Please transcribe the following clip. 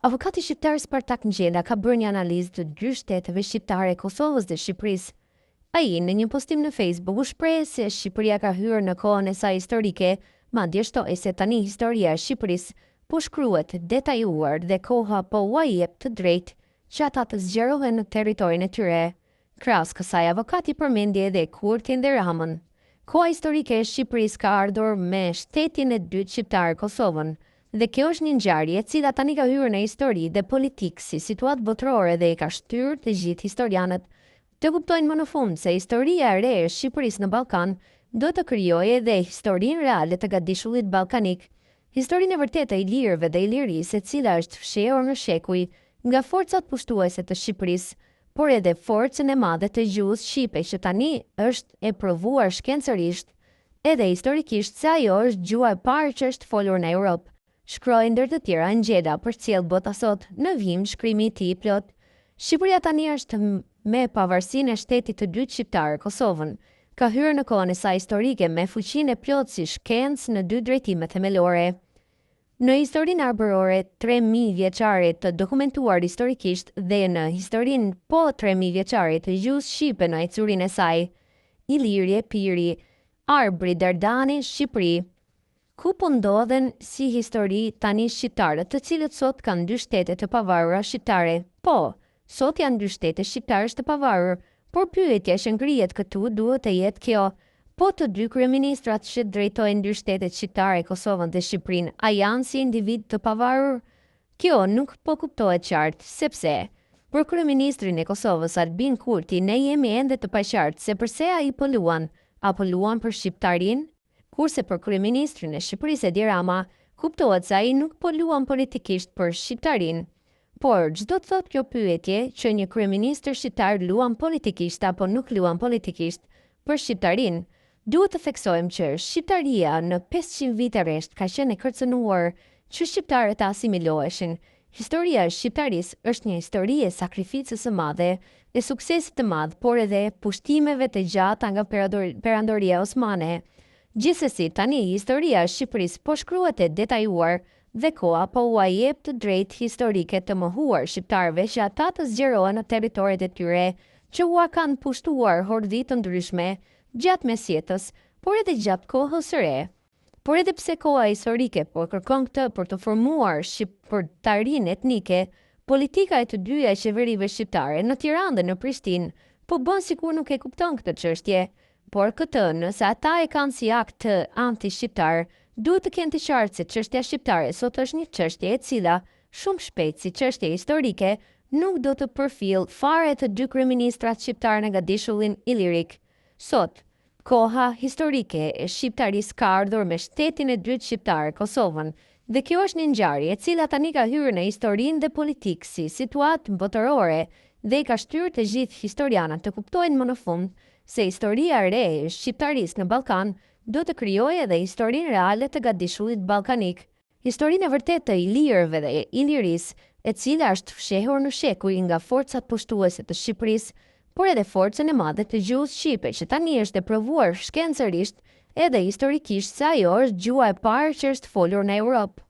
Avokati shqiptar Spartak Ngjela ka bërë një analizë të dy shteteve shqiptare e Kosovës dhe Shqipërisë. Ai në një postim në Facebook u shpreh se Shqipëria ka hyrë në kohën e saj historike, madje shtoi se tani historia e Shqipërisë po shkruhet detajuar dhe koha po ua jep të drejtë që ata të zgjerohen në territorin e tyre. Krahas kësaj, avokati përmendi edhe Kurtin dhe Ramën. Koha historike e Shqipërisë ka ardhur me shtetin e dytë shqiptar Kosovën. Dhe kjo është një ngjarje e cila tani ka hyrë në histori dhe politikë si situatë botërore dhe i ka shtyrë të gjithë historianët të kuptojnë më në fund se historia e re e Shqipërisë në Ballkan do të krijojë edhe historinë reale të Gadishullit ballkanik, historinë e vërtetë e ilirëve dhe ilirisë, e cila është fshehur në shekuj nga forcat pushtuese të Shqipërisë, por edhe forcën e madhe të gjuhës shqipe që tani është e provuar shkencërisht edhe historikisht se ajo është gjuha e parë që është folur në Europë. Shkroi ndër të tjera Ngjela përcjell bota sot në vim shkrimi i tij plot. Shqipëria tani është me pavarësinë e shtetit të dytë shqiptar Kosovën. Ka hyrë në kohën e saj historike me fuqinë e plotë si shkencë në dy drejtime themelore. Në historinë arbërore 3000 vjeçare të dokumentuar historikisht dhe në historinë po 3000 vjeçare të gjuhës shqipe në ecurinë e saj, Iliri, Piri, Arbri, Dardani, Shqipëri, ku po ndodhen si histori tani shqiptarët, të cilët sot kanë dy shtete të pavarura shqiptare. Po, sot janë dy shtete shqiptare të pavarur, por pyetja që ngrihet këtu duhet të jetë kjo: po të dy kryeministrat që drejtojnë dy shtetet shqiptare, Kosovën dhe Shqipërinë, a janë si individ të pavarur? Kjo nuk po kuptohet qartë, sepse për kryeministrin e Kosovës Albin Kurti ne jemi ende të paqartë se përse ai po luan, apo luan për shqiptarinë? Kurse për kryeministrin e Shqipërisë Edi Rama, kuptohet se ai nuk po luan politikisht për shqiptarinë. Por çdo të thotë kjo pyetje që një kryeministër shqiptar luan politikisht apo nuk luan politikisht për shqiptarinë, duhet të theksojmë që shqiptaria në 500 vite rresht ka qenë e kërcënuar që shqiptarët të asimiloheshin. Historia e shqiptarisë është një histori e sakrificës së madhe, e suksesit të madh, por edhe pushtimeve të gjata nga perandoria osmane. Gjithsesi, tani historia e Shqipërisë po shkruhet e detajuar dhe koha po ua jep të drejtë historike të mohuar shqiptarëve që ata të zgjerohen në territoret e tyre që ua kanë pushtuar hordhi të ndryshme gjatë mesjetës, por edhe gjatë kohës së re. Por edhe pse koha historike po kërkon këtë për të formuar shqiptarinë etnike, politika e të dyja qeverive shqiptare në Tiranë dhe në Prishtinë po bën sikur nuk e kupton këtë çështje. Por këtë, nëse ata e kanë si akt të anti-shqiptar, duhet të kenë të qartë se çështja shqiptare sot është një çështje e cila, shumë shpejt si çështje historike, nuk do të përfillë fare të dy kryeministrat shqiptar në Gadishullin ilirik. Sot, koha historike e shqiptarisë ka ardhur me shtetin e dytë shqiptar, Kosovën, dhe kjo është një ngjarje e cila tani ka hyrë në historinë dhe politikë si situatë botërore dhe i ka shtyrë të gjithë historianët të kuptojnë më në fund se historia e re e shqiptarisë në Ballkan do të krijojë edhe historinë reale të Gadishullit ballkanik, historinë e vërtetë të ilirëve dhe ilirisë, e cila është fshehur në shekuj nga forcat pushtuese të Shqipërisë, por edhe forcën e madhe të gjuhës shqipe që tani është e provuar shkencërisht edhe historikisht se ajo është gjuha e parë që është folur në Europë.